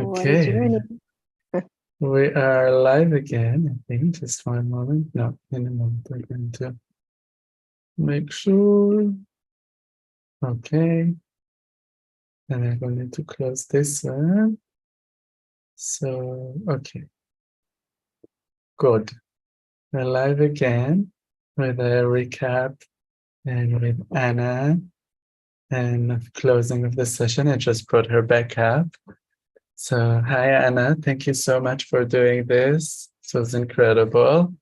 What a Okay, journey. we are live again. I think just one moment. No, in a moment. We're going to make sure. Okay, and I'm going to close this one. So, okay, good. We're live again with a recap and with Anna and closing of the session. I just brought her back up. So, hi, Anna. Thank you so much for doing this. This was incredible.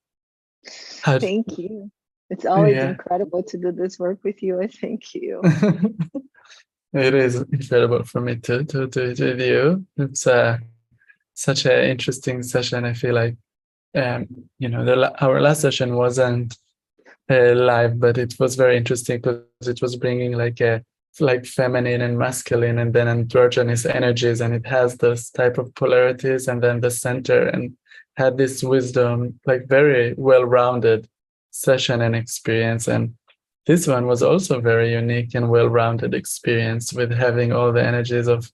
How, Thank you. It's always yeah. incredible to do this work with you. I thank you. It is incredible for me to do it with you. It's such an interesting session. I feel like our last session wasn't live, but it was very interesting because it was bringing like feminine and masculine and then androgynous energies, and it has this type of polarities, and then the center, and had this wisdom, like very well-rounded session and experience. And this one was also very unique and well-rounded experience with having all the energies of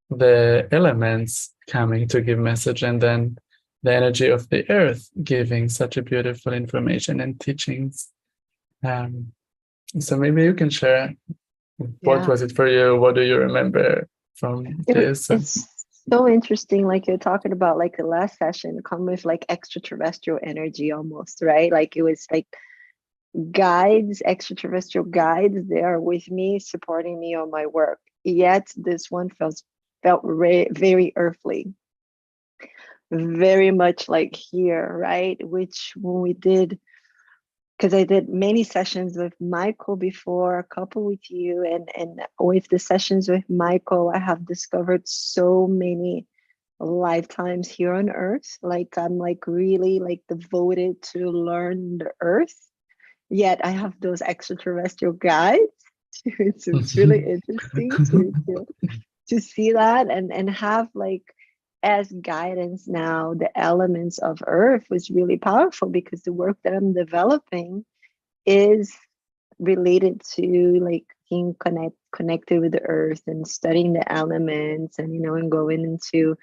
the elements coming to give message, and then the energy of the earth giving such a beautiful information and teachings. um, so maybe you can share what Yeah. was it for you? What do you remember from this? It's so interesting. Like you're talking about, like the last session come with like extraterrestrial energy almost, right? Like it was like guides, extraterrestrial guides, they are with me, supporting me on my work. Yet this one felt very earthly, very much like here, right? Which when we did, because I did many sessions with Michael before, a couple with you, and with the sessions with Michael, I have discovered so many lifetimes here on Earth. Like I'm like really like devoted to learn the Earth. Yet I have those extraterrestrial guides. It's really interesting to see that and have like as guidance now the elements of Earth was really powerful because the work that I'm developing is related to like being connected with the earth and studying the elements, and and going into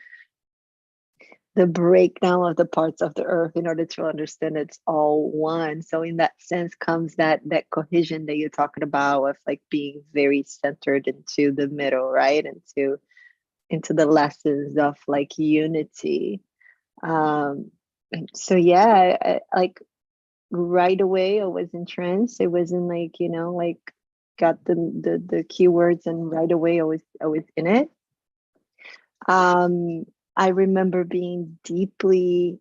the breakdown of the parts of the earth in order to understand it's all one. So in that sense comes that cohesion that you're talking about of like being very centered into the middle, right? Into the lessons of like unity. um so yeah, like right away I was entranced. It wasn't like, like got the keywords and right away I was in it. Um I remember being deeply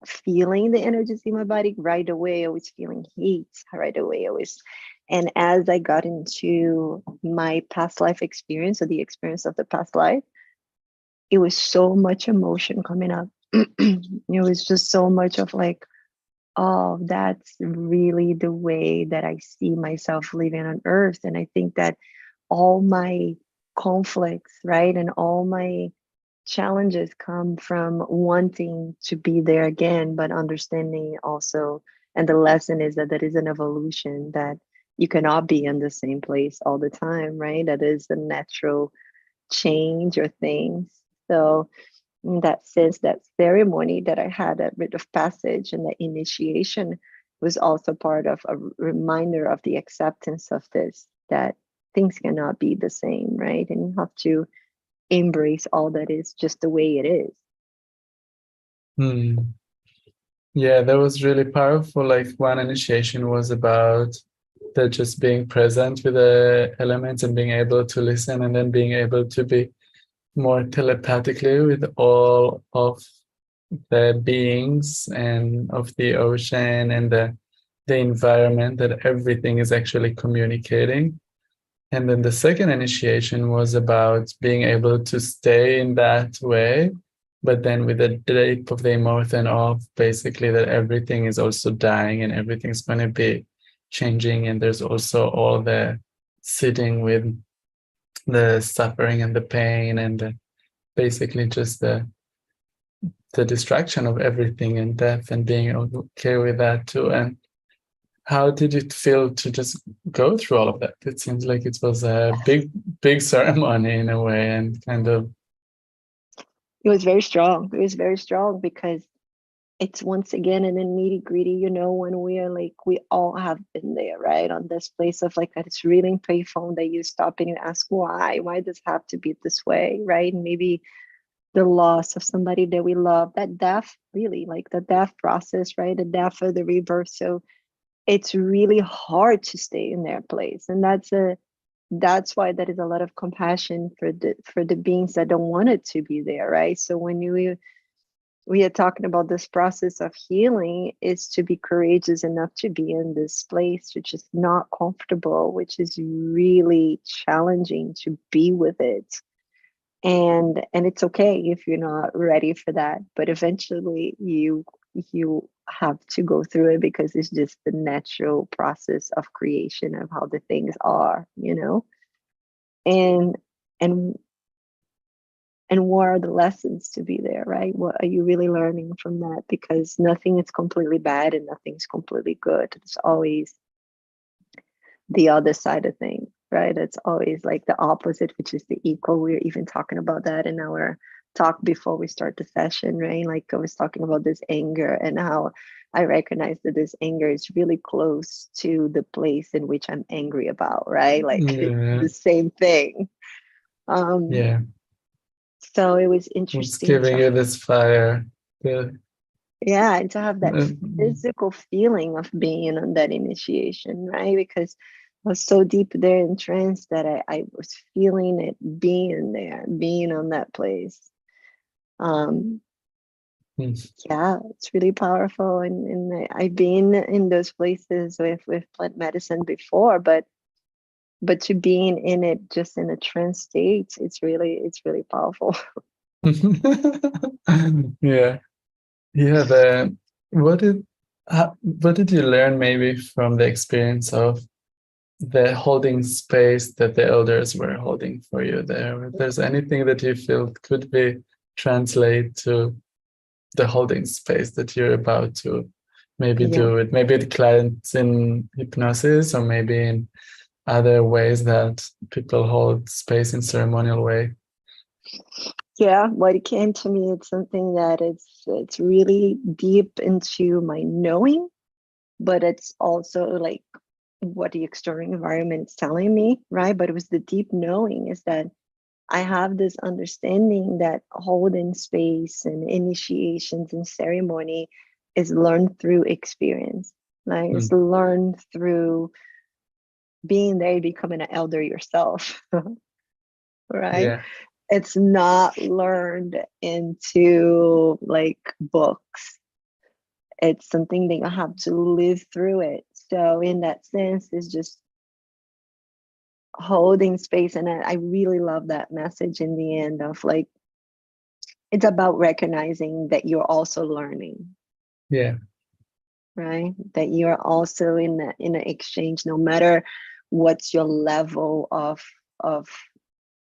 feeling the energies in my body right away. I was feeling heat right away. And as I got into my past life experience or the experience of the past life, it was so much emotion coming up. It was just so much of like, oh, that's really the way that I see myself living on earth. And I think that all my conflicts, right, and all my challenges come from wanting to be there again, but understanding also. And the lesson is that there is an evolution, that you cannot be in the same place all the time, right? That is the natural change or things. So in that sense, that ceremony that I had, that rite of passage and the initiation, was also part of a reminder of the acceptance of this, that things cannot be the same, right? And you have to embrace all that is just the way it is. Hmm. Yeah, that was really powerful. Like one initiation was about the just being present with the elements and being able to listen, and then being able to be more telepathically with all of the beings and of the ocean and the environment, that everything is actually communicating. And then the second initiation was about being able to stay in that way, but then with the drape of the emotion of basically that everything is also dying and everything's going to be changing. And there's also all the sitting with the suffering and the pain and basically just the distraction of everything and death, and being okay with that too. And how did it feel to just go through all of that? It seems like it was a big ceremony in a way, and kind of It was very strong. It was very strong because it's once again in the nitty gritty, when we are like, we all have been there, right? On this place of like, it's really painful that you stop and you ask why does it have to be this way, right? And maybe the loss of somebody that we love, that death, really, like the death process, right? The death of the rebirth. So it's really hard to stay in their place. And that's why there is a lot of compassion for the beings that don't want it to be there, right? So when we are talking about this process of healing, is to be courageous enough to be in this place which is not comfortable, which is really challenging to be with it. And it's okay if you're not ready for that, but eventually you have to go through it, because it's just the natural process of creation of how the things are. And and and what are the lessons to be there, right? What are you really learning from that? Because nothing is completely bad and nothing's completely good. It's always the other side of things, right? It's always like the opposite, which is the equal. We were even talking about that in our talk before we start the session, right? Like I was talking about this anger and how I recognize that this anger is really close to the place in which I'm angry about, right? Like it's Yeah, the same thing. Um, yeah. so it was It's interesting giving to, you this fire. Yeah. yeah, and to have that Mm, physical feeling of being on that initiation, right? Because I was so deep there in trance that I was feeling it being there, being on that place. Um, mm. yeah, it's really powerful. And I've been in those places with plant medicine before, but to being in it just in a trance state, it's really powerful. Yeah, yeah. What did you learn maybe from the experience of the holding space that the elders were holding for you there? If there's anything that you feel could be translate to the holding space that you're about to maybe Yeah. do it, maybe the clients in hypnosis or maybe in other ways that people hold space in ceremonial way. Yeah, what it came to me, it's something that it's really deep into my knowing, but it's also like what the external environment is telling me, right? But it was the deep knowing is that I have this understanding that holding space and initiations and ceremony is learned through experience, right? It's Mm. learned through being there, becoming an elder yourself, right? Yeah, It's not learned into like books. It's something that you have to live through it. So in that sense, it's just holding space. And I really love that message in the end of like, it's about recognizing that you're also learning, yeah, right? That you're also in an exchange, no matter what's your level of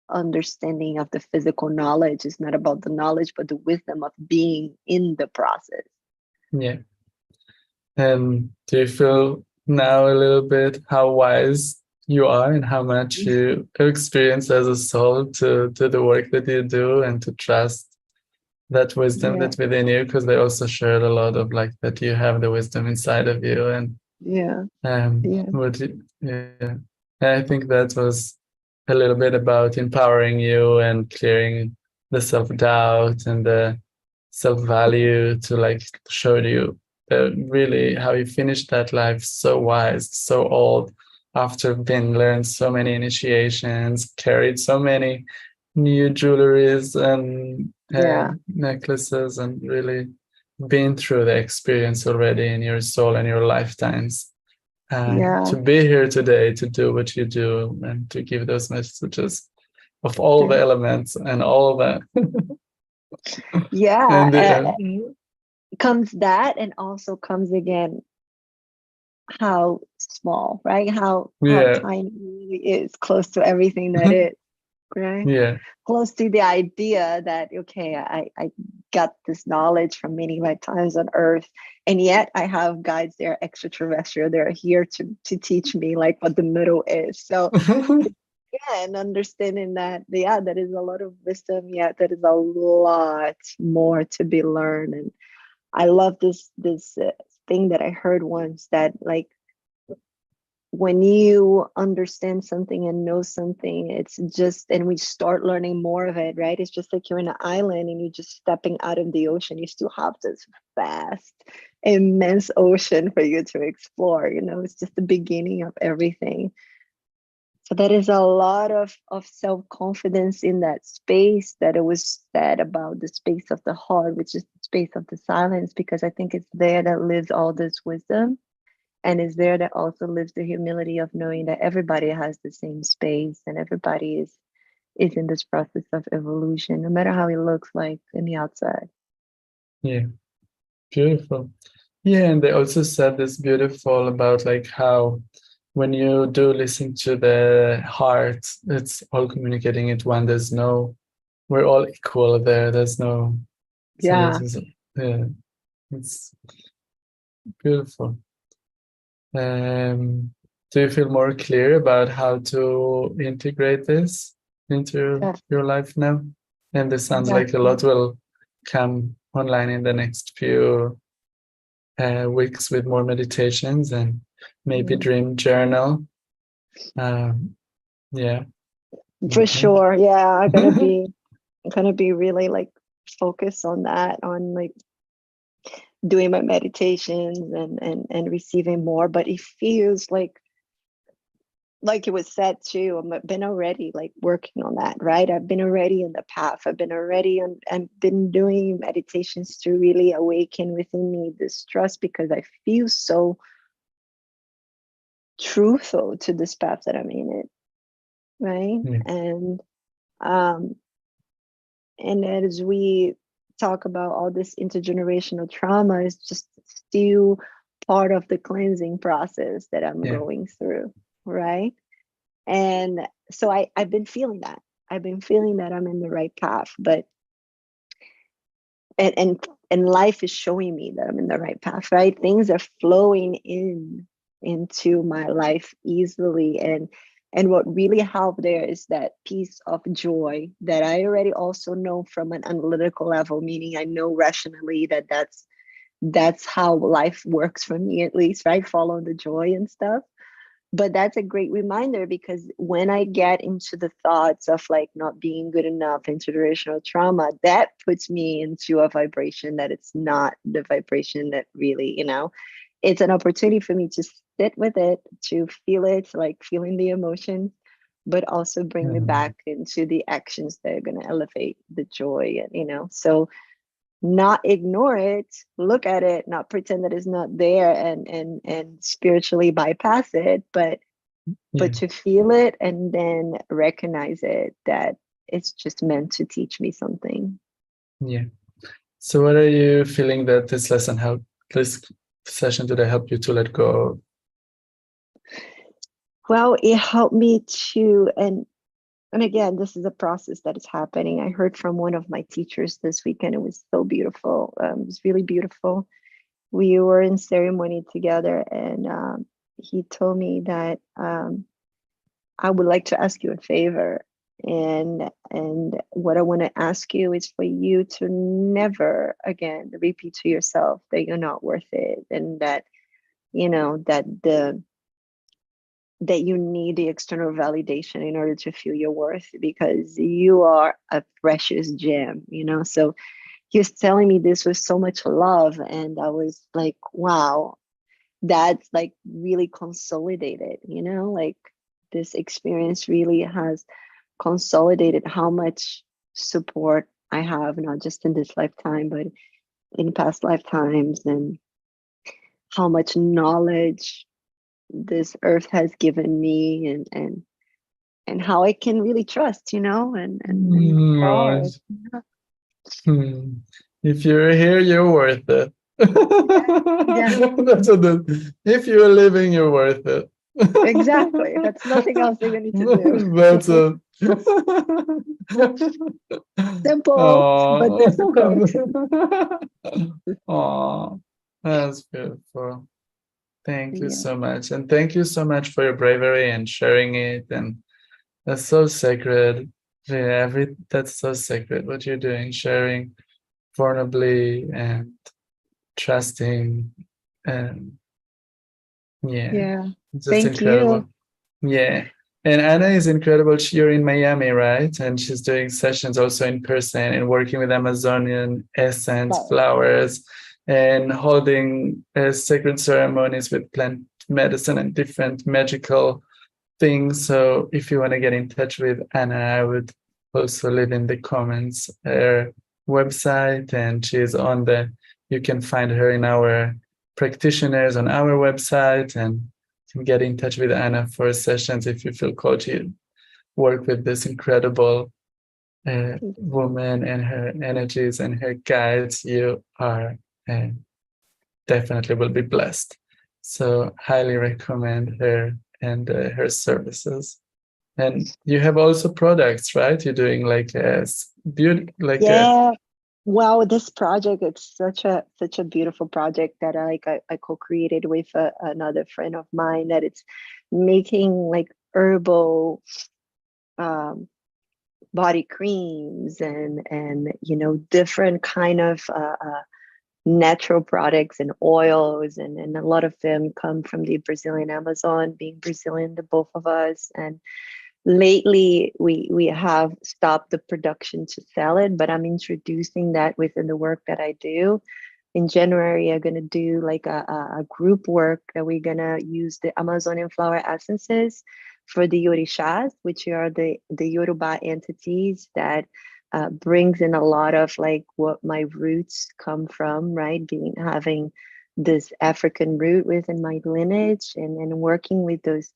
understanding of the physical knowledge. It's not about the knowledge, but the wisdom of being in the process. yeah. And do you feel now a little bit how wise you are and how much you have experienced as a soul to do the work that you do and to trust that wisdom Yeah, that's within you? Because they also shared a lot of like that you have the wisdom inside of you and yeah, yeah, yeah. And I think that was a little bit about empowering you and clearing the self-doubt and the self-value to like show you really how you finished that life so wise, so old, after being learned so many initiations, carried so many new jewelries and yeah, necklaces, and really been through the experience already in your soul and your lifetimes. yeah, To be here today to do what you do and to give those messages of all the yeah, elements and all the yeah. and Comes that, and also comes again how small, right? How yeah, tiny it really is close to everything that is, right? yeah. Close to the idea that okay, I got this knowledge from many lifetimes on Earth, and yet I have guides. They're extraterrestrial. They're here to teach me like what the middle is. So yeah, and understanding that, yeah, there is a lot of wisdom, yet there is a lot more to be learned. And I love this thing that I heard once, that like when you understand something and know something, it's just, and we start learning more of it, right? It's just like you're in an island and you're just stepping out of the ocean. You still have this vast, immense ocean for you to explore. It's just the beginning of everything. So there is a lot of self-confidence in that space, that it was said about the space of the heart, which is the space of the silence, because I think it's there that lives all this wisdom, and is there that also lives the humility of knowing that everybody has the same space, and everybody is in this process of evolution, no matter how it looks like in the outside. Yeah, beautiful. Yeah, and they also said this beautiful about like how when you do listen to the heart, it's all communicating at one. We're all equal there. There's no, so Yeah, yeah, it's beautiful. Um, do you feel more clear about how to integrate this into def- your life now? And this sounds like a lot definitely. will come online in the next few weeks with more meditations and maybe Mm. dream journal. Um, yeah. For Mhm. sure. Yeah, I'm gonna be really like focused on that, on like doing my meditations and receiving more. But it feels like it was said too, I've been already like working on that, right? I've been already in the path. I've been doing meditations to really awaken within me this trust, because I feel so truthful to this path that I'm in it, right? Yeah. Um and as we talk about all this intergenerational trauma, is just still part of the cleansing process that I'm Yeah. going through, right? And so I've been feeling that. I've been feeling that I'm in the right path, but and life is showing me that I'm in the right path, right? Things are flowing into my life easily. And what really helped there is that piece of joy that I already also know from an analytical level, meaning I know rationally that that's how life works for me, at least, right? Follow the joy and stuff. But that's a great reminder, because when I get into the thoughts of like not being good enough, intergenerational trauma, that puts me into a vibration that it's not the vibration that really, it's an opportunity for me to sit with it, to feel it, like feeling the emotion, but also bring me Mhm. back into the actions that are going to elevate the joy. And so not ignore it, look at it, not pretend that it's not there, and spiritually bypass it, but Yeah. to feel it and then recognize it, that it's just meant to teach me something. Yeah. So what are you feeling that this session today help you to let go? Well, it helped me to, and again, this is a process that is happening. I heard from one of my teachers this weekend. It was so beautiful. It was really beautiful. We were in ceremony together, and he told me that I would like to ask you a favor. And what I want to ask you is for you to never again repeat to yourself that you're not worth it, and that that you need the external validation in order to feel your worth, because you are a precious gem. So he was telling me this with so much love, and I was like, wow, that's like really consolidated, like this experience really has consolidated how much support I have, not just in this lifetime, but in past lifetimes, and how much knowledge this earth has given me, and how I can really trust, and move forward. Right. Hmm. If you're here, you're worth it. Yeah, That's what if you're living, you're worth it. exactly. That's nothing else that we need to do. That's a Simple, but oh, difficult. oh, that's beautiful. Thank you Yeah. so much. And thank you so much for your bravery and sharing it. And That's so sacred. Yeah, that's so sacred what you're doing, sharing vulnerably and trusting, and yeah, Yeah. just Thank you. incredible. Yeah. And Anna is incredible. You're in Miami, right? And she's doing sessions also in person and working with Amazonian essence, But flowers, and holding sacred ceremonies with plant medicine and different magical things. So if you want to get in touch with Anna, I would also leave in the comments her website, and she's on the, you can find her in our practitioners on our website, and can get in touch with Anna for sessions if you feel called to work with this incredible woman and her energies and her guides. You are uh, definitely will be blessed. So highly recommend her and her services. And you have also products, right? You're doing like a beauty, like a yeah, well, this project, it's such a beautiful project that I co-created with another friend of mine, that it's making like herbal um body creams and different kind of natural products and oils, and a lot of them come from the Brazilian Amazon, being Brazilian, the both of us. And lately we have stopped the production to sell it, but I'm introducing that within the work that I do. In January, I'm going to do like a group work that we're going to use the Amazonian flower essences for the Orishas, which are the Yoruba entities that brings in a lot of like what my roots come from, right? Being having this African root within my lineage, and working with those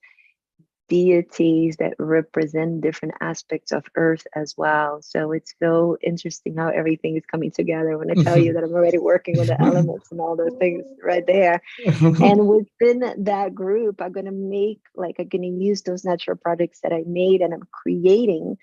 deities that represent different aspects of earth as well. So it's so interesting how everything is coming together when I tell you that I'm already working with the elements and all those things right there. And within that group, I'm going to use those natural products that I made, and I'm creating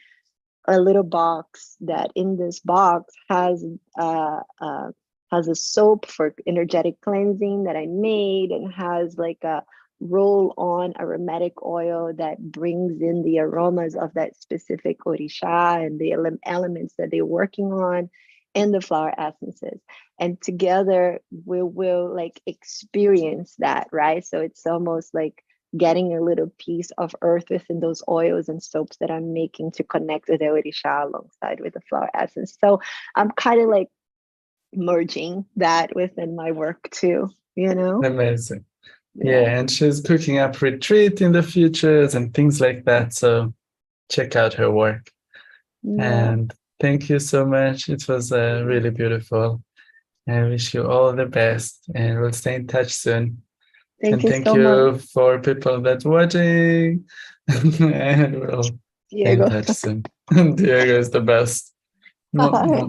a little box that in this box has a soap for energetic cleansing that I made, and has like a roll on aromatic oil that brings in the aromas of that specific orisha and the elements that they're working on, and the flower essences. And together we will like experience that, right? So it's almost like getting a little piece of earth within those oils and soaps that I'm making to connect with the Orisha alongside with the flower essence. So I'm kind of like merging that within my work too, you know? Amazing. Yeah. Yeah, and she's cooking up retreat in the futures and things like that. So check out her work. Yeah. And thank you so much. It was really beautiful. I wish you all the best, and we'll stay in touch soon. Thank And you thank so much, you for people that watching. And we'll stay in Diego. touch soon. Diego is the best. Bye bye.